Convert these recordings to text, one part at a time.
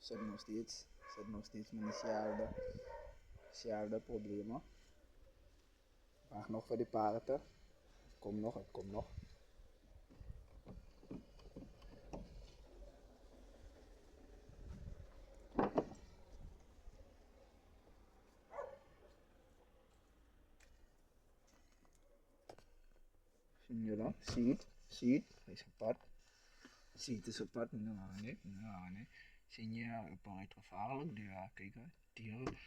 Zit nog steeds met dezelfde problemen. Wacht nog voor die paarden. Het komt nog. Zien jullie dat? Zie het? Hij is apart. Zie het is apart. Nee. Zie je, het gevaarlijk. Ja, kijk, dieren.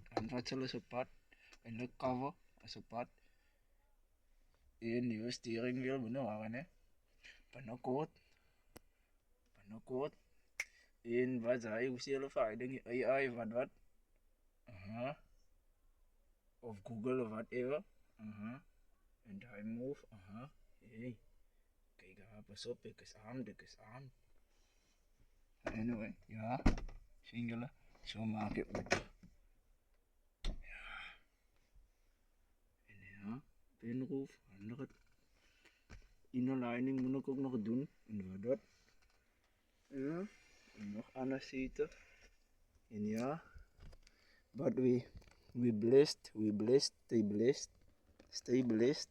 Handvatsel is apart. En de cover is apart. Een nieuwe steringwiel beneden, hè. Binnenkort. En wat zei je? Hoe zie je dingen? AI, wat? Of Google of whatever. En die move. Hey. Kijk, pas op, ik is aan. Anyway, ja. Zien jullie? Zo maak ik het. En ja, pinroof, andere inner lining moet ik ook nog doen. En wat dat? Ja, en nog anders zitten. En ja, but we blessed, stay blessed.